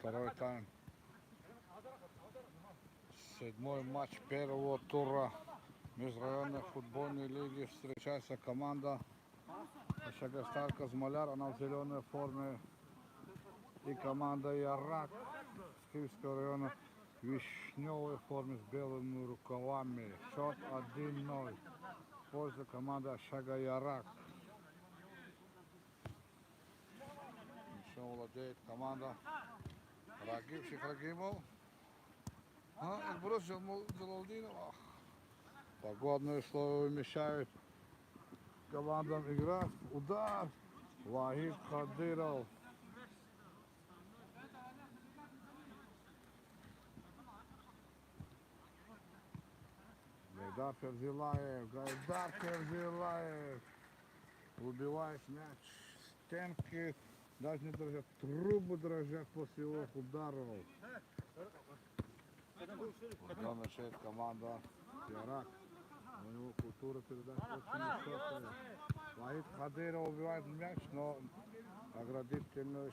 второй тайм. Седьмой матч первого тура межрайонной футбольной лиги. Встречается команда Шагостар Казмаляр, она в зеленой форме. И команда Ярак с Киевского района в вишневой форме с белыми рукавами. Счет 1-0 в пользу команды Шага Ярак. Еще владеет команда Рагив Шихрагимов. Эльбрус Джалалдинов. Погодные условия мешают командам играть. Удар. Вахид Хадиров. Гайдар Ферзилаев убивает мяч. Стенки даже не дрожат, трубы дрожат после его ударов. Когда начинает команда Ярак. У него культура передач очень высокая. Вахид Хадиров убивает мяч, но оградительную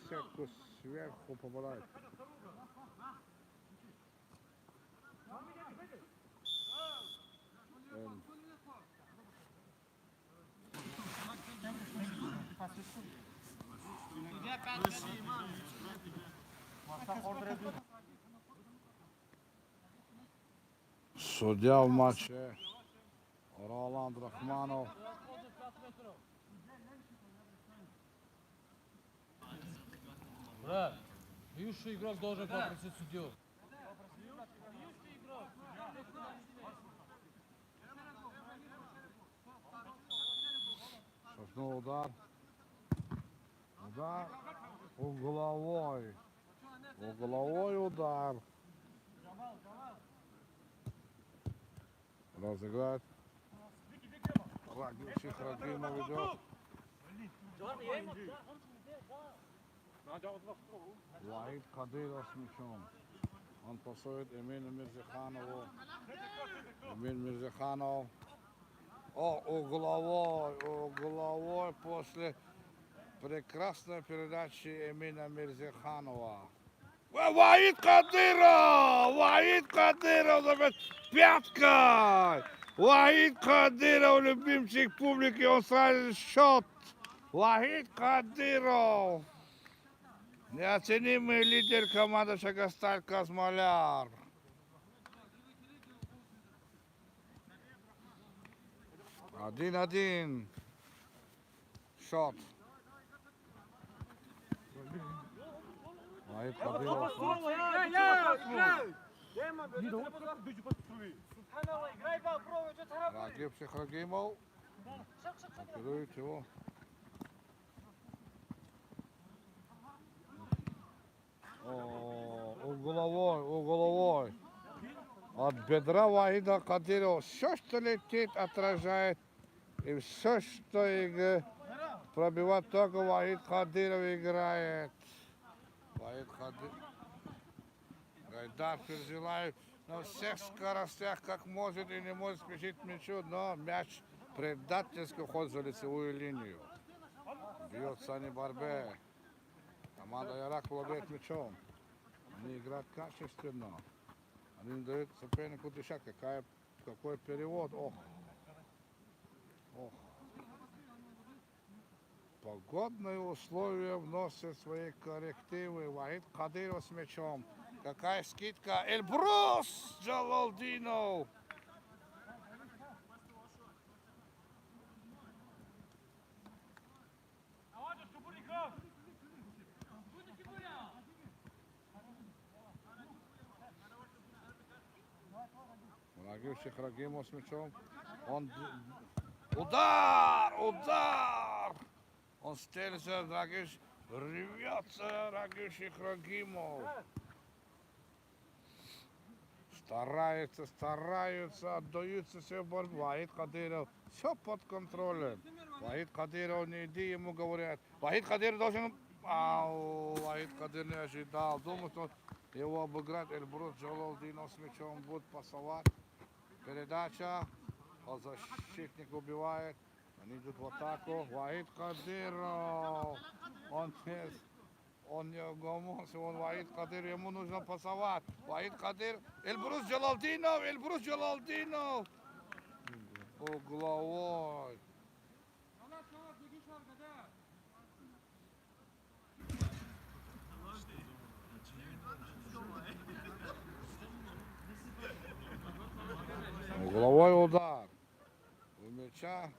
сетку сверху попадает. Судья в матче Роланд Рахманов. Брат, бывший игрок должен попросить судью. Шагнул удар. Удар угловой. Угловой удар. Разыграет. Рагив Шихрагимов идет. Вахид Кадиров с мячом. Он пасует Эмину Мирзаханову. Эмин Мирзаханов. Угловой после прекрасной передачи Эмина Мирзаханова. Вахид Кадиров забьет пяткой. Вахид Кадиров, любимчик публики, он сразу счет. Вахид Кадиров. Неоценимый лидер команды Шагостар Казмаляр. Один. Счет. Вахид Кадиров. Рагив Шихрагимов. Оперирует его. Угловой. От бедра Вахида Кадирова все, что летит, отражает. И все, что пробивает, только Вахид Кадиров играет. Вахид Кадиров. Гайдар Ферзилаев на всех скоростях, как может и не может спешить мячу, но мяч предательски уходит за лицевую линию. Бьет Сани Барбе. Команда Ярак владеет мячом. Они играют качественно. Они не дают сопернику дышать. Какой перевод. Ох. Погодные условия вносят свои коррективы. Вахид Кадиров с мячом. Какая скидка. Эльбрус Джалалдинов. Рагив Шихрагимов с мячом. Удар! Он стелится, рвется Рагив Шихрагимов. Стараются, отдаются все в борьбу. Вахид Кадиров, все под контролем. Вахид Кадиров, не иди, ему говорят. Вахид Кадиров должен... Вахид Кадиров не ожидал. Думал, что его обыграть Эльбрус Джалалдинов с мячом будет пасовать. Передача. Защитник убивает. Они идут в атаку. Вахид Кадиров. Он не угомонся, он Ваид Кадыр, ему нужно пасовать. Ваид Кадыр, Эльбрус Джалалдинов. Угловой. Угловой удар. У мяча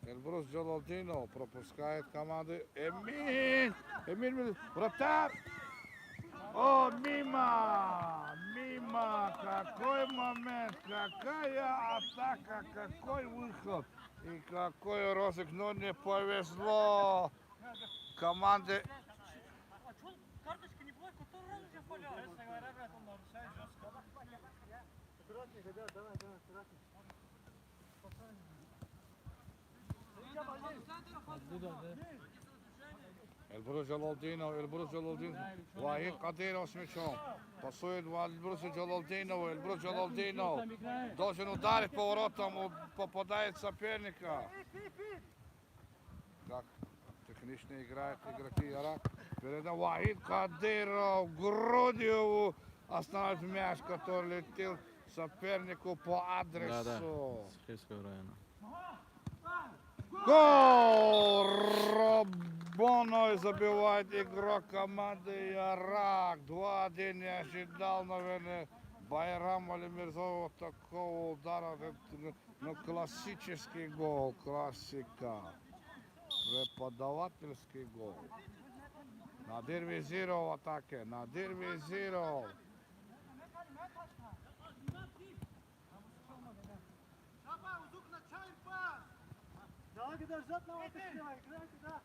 Эльбрус Джалалдинов пропускает команды. Эмиль, вратарь. О, мимо, какой момент, какая атака, какой выход и какой розыгрыш, но не повезло команде. Карточка не была, которая уже поляла. Честно говоря, брат, он нарушает жестко. Аккуратненько, да, давай, аккуратненько. Эльбрус Джалалдинов, Ваид Кадыров с мячом. Пасует Эльбрусу Джалалдинову, Эльбрус Джалалдинов должен ударить поворотом, попадает соперника. Как технично играют игроки Ирак. Передо Ваид Кадыров грудью остановит мяч, который летел сопернику по адресу. С Хельского района. Гол! Робоной забивает игрок команды Ирак. 2-1 не ожидал, наверное, Байрам Алимирзова такого удара. Ну, классический гол, классика. Преподавательский гол. Надир Визиров в атаке. Надир Визиров. Давай, когда ждет на лапы, играй, да.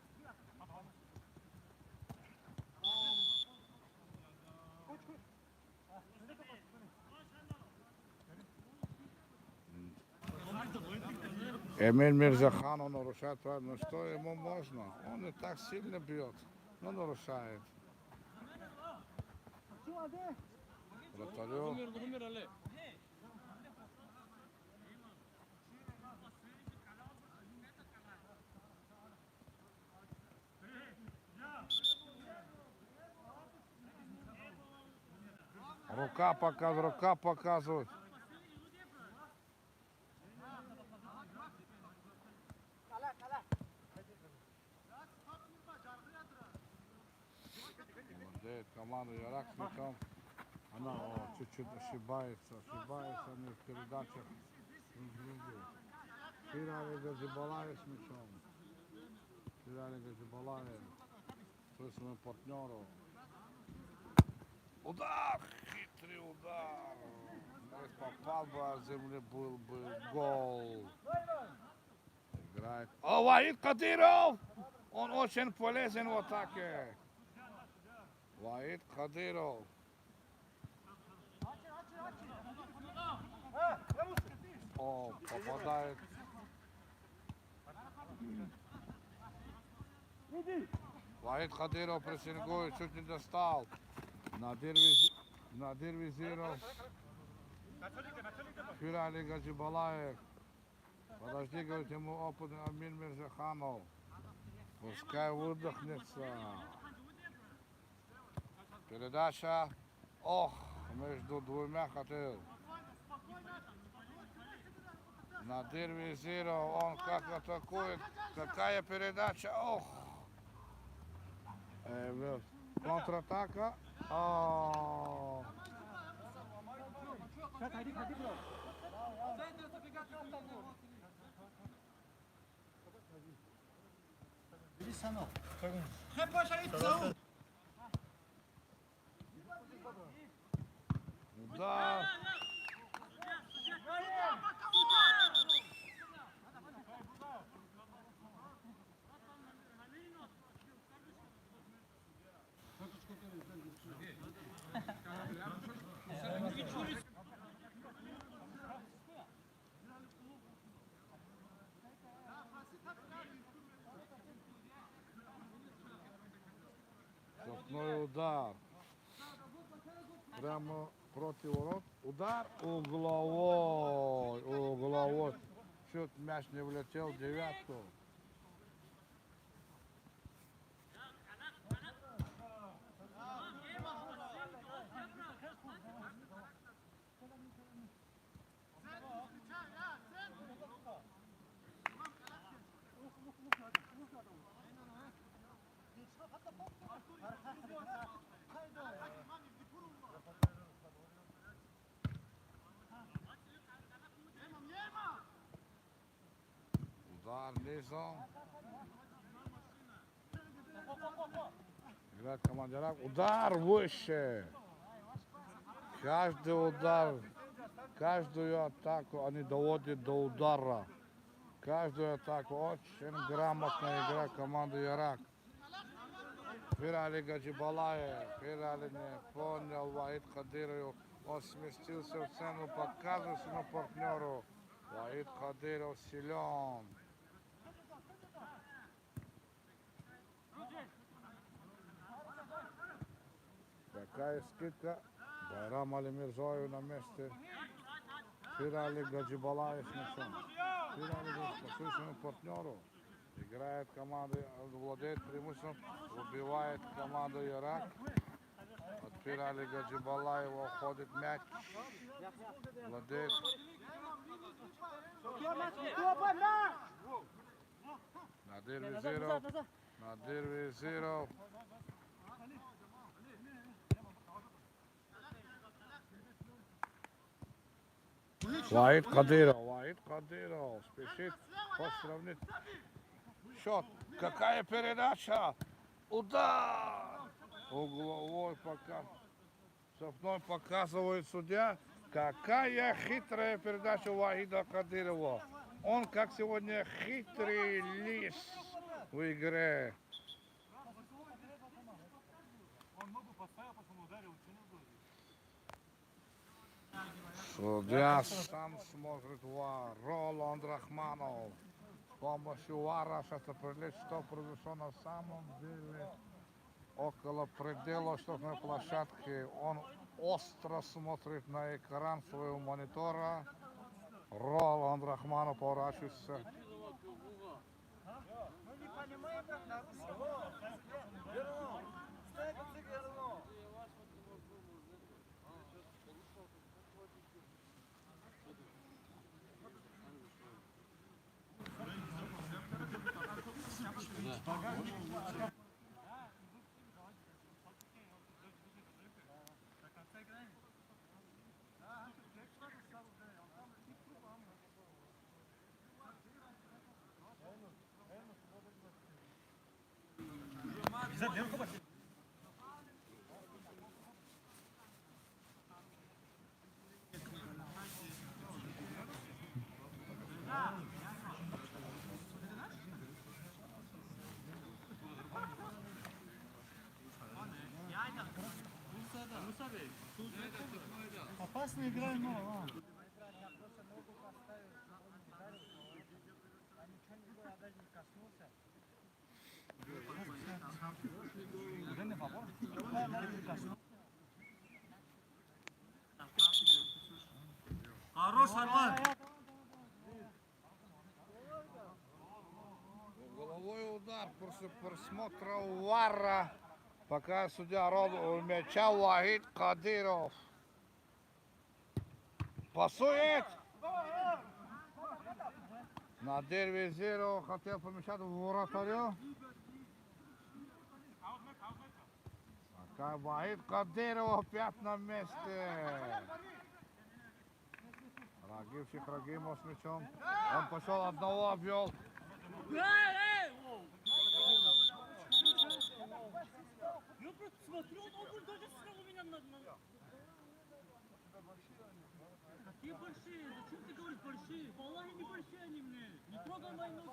Эмиль Мирзахан, он нарушает правила. Ну что ему можно? Он и так сильно бьет, но нарушает. Вратарю. Рука показывает. Молодец, команда Ирак с мячом. Она чуть-чуть ошибается не в передачах. Фирали Газибалаев с мячом. Свой своему партнеру. Удар! Хитрый удар. Если попал бы, а земле был бы гол. Играет. О, Ваид Кадыров! Он очень полезен в атаке. Ваид Кадыров. О, попадает. Ваид Кадыров прессингует, чуть не достал. Надир Визиров. Фирали Газибалаев. Подожди, говорит ему опытный Амин Мирзаханов. Пускай выдохнется. Передача. Ох, между двумя хотел. Надир Визиров, он как атакует. Какая передача. Ох. Контратака. О. Да. Штрафной удар. Прямо против ворот. Удар угловой. Чуть мяч не влетел в девятку. Удар низом. Играет команда Ирак. Удар выше. Каждый удар, каждую атаку они доводят до удара. Каждую атаку очень грамотная игра команды Ирак. Пирали Гаджибалаев, Пирали не понял Вахид Кадыров. Он сместился в цену, показывает своему партнеру. Вахид Кадыров силен. Какая скидка? Байрам Алимирзоев на месте. Пирали Гаджибалаев с мячом. Пирали спасает своему партнеру. Играет команда, владеет преимуществом, убивает команду Ирак. От Пирали Гаджибалаева уходит мяч. Владеет. Надир Визиров. Надир Визиров. Вахид Кадыров спешит посравнить счет. Какая передача? Удар! Угловой показ. Штрафной показывает судья. Какая хитрая передача Вахида Кадырова. Он как сегодня хитрый лис в игре. Он ногу поставил, потом ударил, тянул ноги. Судья сам смотрит ВАР. Роланд Рахманов. С помощью ВАРа сейчас определить, что произошло на самом деле около предела штрафной площадки. Он остро смотрит на экран своего монитора. Роланд Рахманов поворачивается. Ну не понимаю, как на русском. Опасная игра, но. Хорош, Арман! Головой удар после просмотра ВАРа. Пока судья рол мяча Вахид Кадыров. Пасует! Надир Визиров хотел помешать вратарю. Пока Вахид Кадыров опять на месте. Рагивчик Рагимов с мячом. Он пошел одного, обвел. Я просто смотрю, он даже снял у меня на... Какие большие? Зачем ты говоришь большие? Валлахи не большие они мне. Не трогай мои ноги.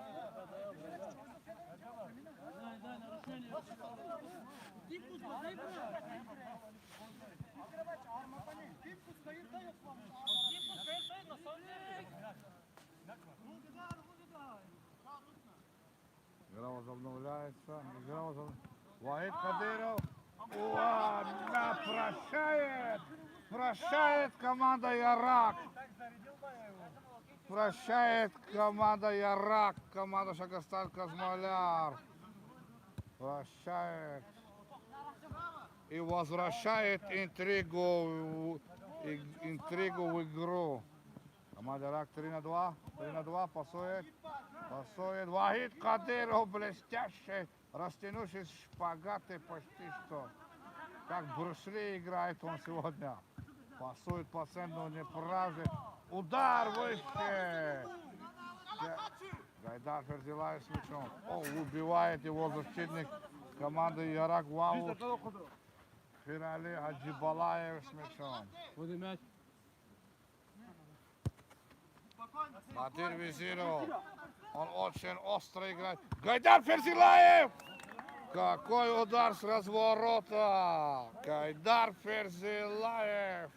Дай, нарушение. Дипус, дай брат. Дипус стоит, дай вам. Дипус стоит, на самом деле. Игра возобновляется. Вахид Кадыров. Ладно, прощает. Прощает команда Ирак. Прощает команда Ирак. Команда Шагастан Казмаляр. Прощает. И возвращает интригу в игру. Команда Ирак 3-2. 3-2. Пасует. Вахид Кадыров блестящий. Растянувшись в шпагаты почти что. Как Брюсли играет он сегодня. Пасует по центру, не правда. Удар выше. Гайдар Ферзилаев с мячом. О, убивает его защитник команды Ярак Вау. Фирали Хаджибалаев с мячом. Води мяч. Кадир Визиров. Он очень остро играет. Гайдар Ферзилаев! Какой удар с разворота! Гайдар Ферзилаев!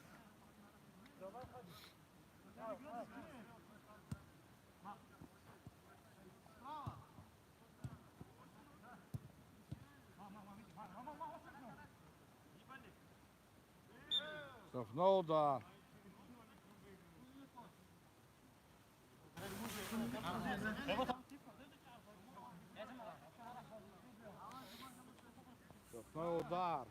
Штрафной удар. Штрафной удар.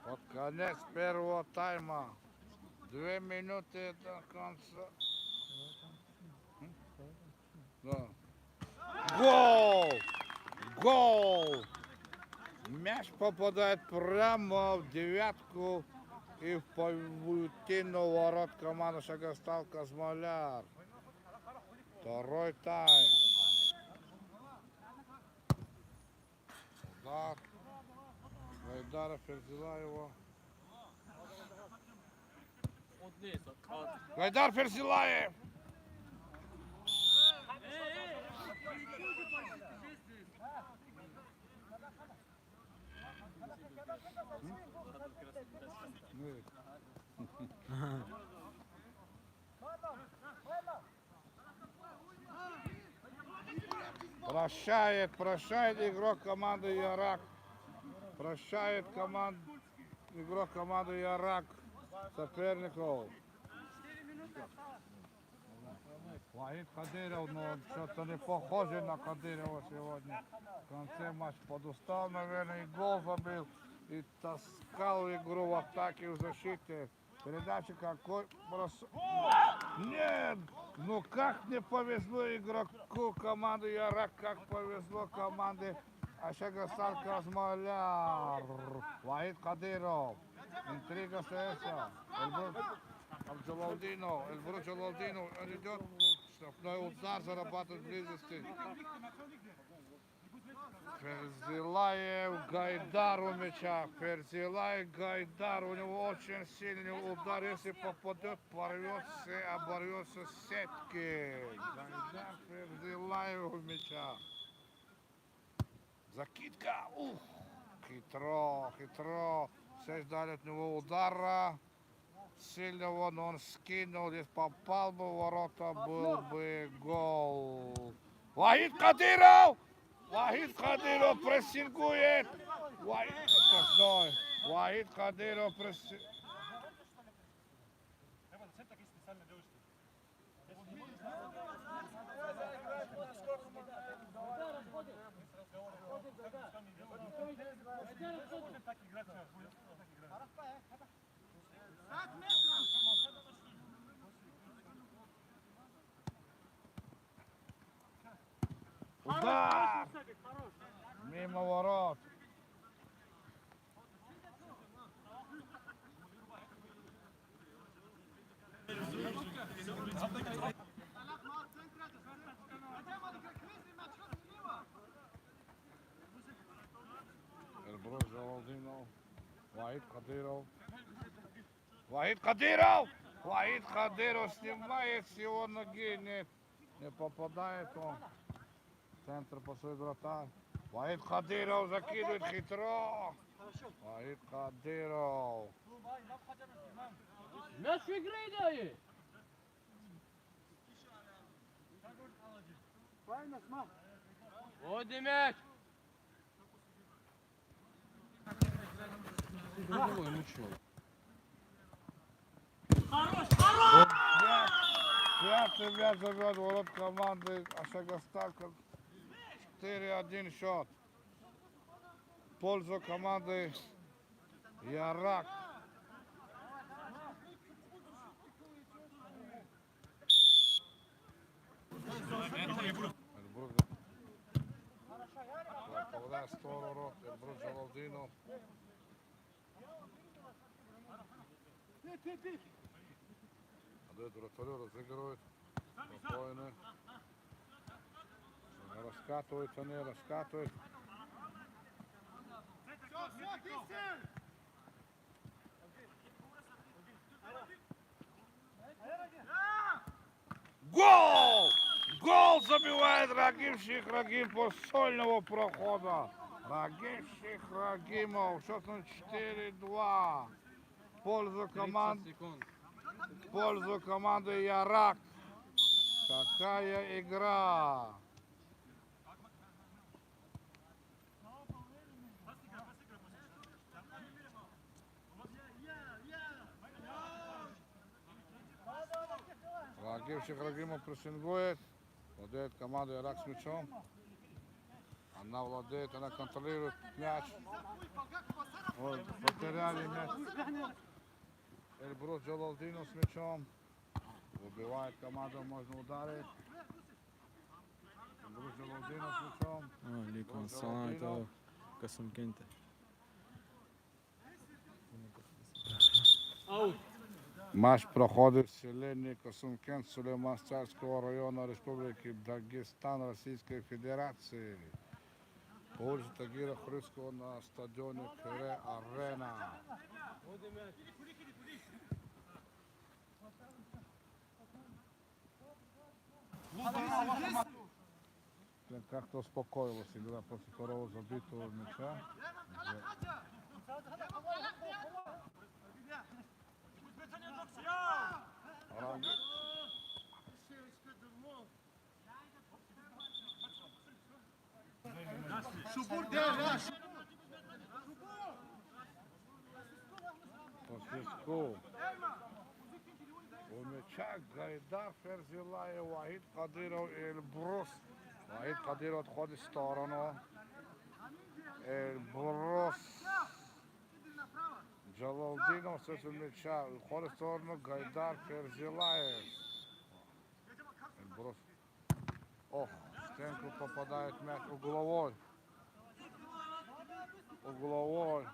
Под конец первого тайма. 2 минуты до конца. Да. Гол! Гол! Мяч попадает прямо в девятку и в паутину ворот команды Шагостал Казмоляр. Второй тайм. Удар. Гайдара Ферзилаева. Гайдар Ферзилаев! Прощает игрок команды Ярак. Прощает игрок команды Ярак соперников. Вахид Кадиров, но что-то не похоже на Кадирова сегодня. В конце матча подустал, наверное, и гол забил. И таскал игру в атаке, в защите. Передача какой бросок. Нет! Ну как не повезло игроку команды Ярак, как повезло команде Шагостал Казмоляр. Вахид Кадиров. Интрига остается. Эльбрур Джалалдинов, он идет. Штрафной удар, зарабатывает близости. Ферзилаев, Гайдар у мяча. Ферзилаев, Гайдар. У него очень сильный удар. Если попадет, порвется, оборвется с сетки. Гайдар Ферзилаев у мяча. Закидка. Ух, хитро. Все ждали от него удара. Сильного, но он скинул, здесь попал бы в ворота, был бы гол. Вахид Кадиров! Вахид Кадиров прессингует! Вахид Кадиров прессингует! Удар! Мимо ворот. Эльбрур Джалалдинов. Вахид Кадиров. Вахид Кадиров! Вахид Кадиров снимает с его ноги. Нет, не попадает он. Центр после врата. Вахид Кадиров закидывает хитро. Вахид Кадиров. Мяч в игре дает. Води мяч. Пятый мяч забьет ворот команды Шагостал. 4-1 счет. В пользу команды Ярак. Попадает в сторону ворот. Эльбрур Владеют вратарю, разыгрывают. Спокойно. Раскатываются, не раскатывают. Гол! Гол забивает Рагимших Рагим по сольного прохода. Рагимших Рагимов. Счет 4-2. В пользу 30 команды. секунд. В пользу команды Ярак. Какая игра! Рагимших Рагимов прессингует. Владеет команда Ярак с мячом. Она владеет, она контролирует мяч. Вот, потеряли мяч. Эльбрус Джалалдинов с мячом. Убивает команду, можно ударить. Эльбрус Джалалдинов с мячом. عليكم السلام عليكم قسم كنت Матч проходит в селении Косункен Сулейман-Царского района Республики Дагестан Российской Федерации. По улице Тагира Хрыского на стадионе Кире Арена. Как-то успокоилась игра после второго забитого мяча. По свистку. У мяча Гайдар Ферзилаев, Вахид Кадиров и Эльбрус. Вахид Кадиров отходит в сторону. Эльбрус. Джалалдинов с этим мяча уходит в сторону. Гайдар Ферзилаев. Эльбрус. Ох, в стенку попадает мяч угловой. Угловой.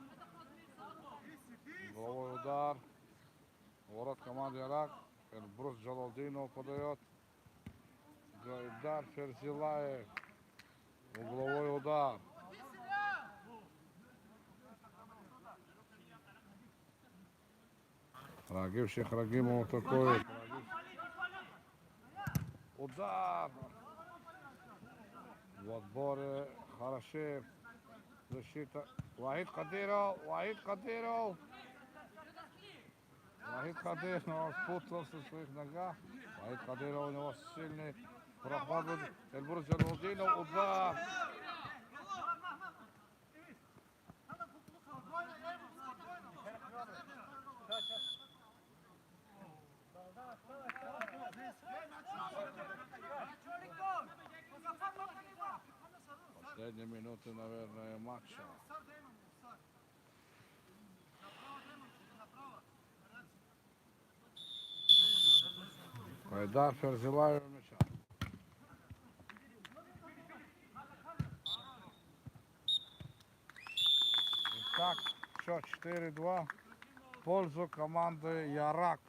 Угловой удар. Ворот команды Ярак. Эльбрус Джалалдинов подает. Гайдар Ферзилаев. Угловой удар. Рагимших Рагимов атакует. Удар. В отборе Харашев. Защита. Вахид Кадиров. Вахид Кадиров. Вахид Кадиров спутался в своих ногах. Вахид Кадиров у него сильный проход. Эльбрус Джалалдинов. Удар. Последние минуты, наверное, матча. Гайдар Ферзилаев мяча. Итак, счет 4-2 в пользу команды Ярак.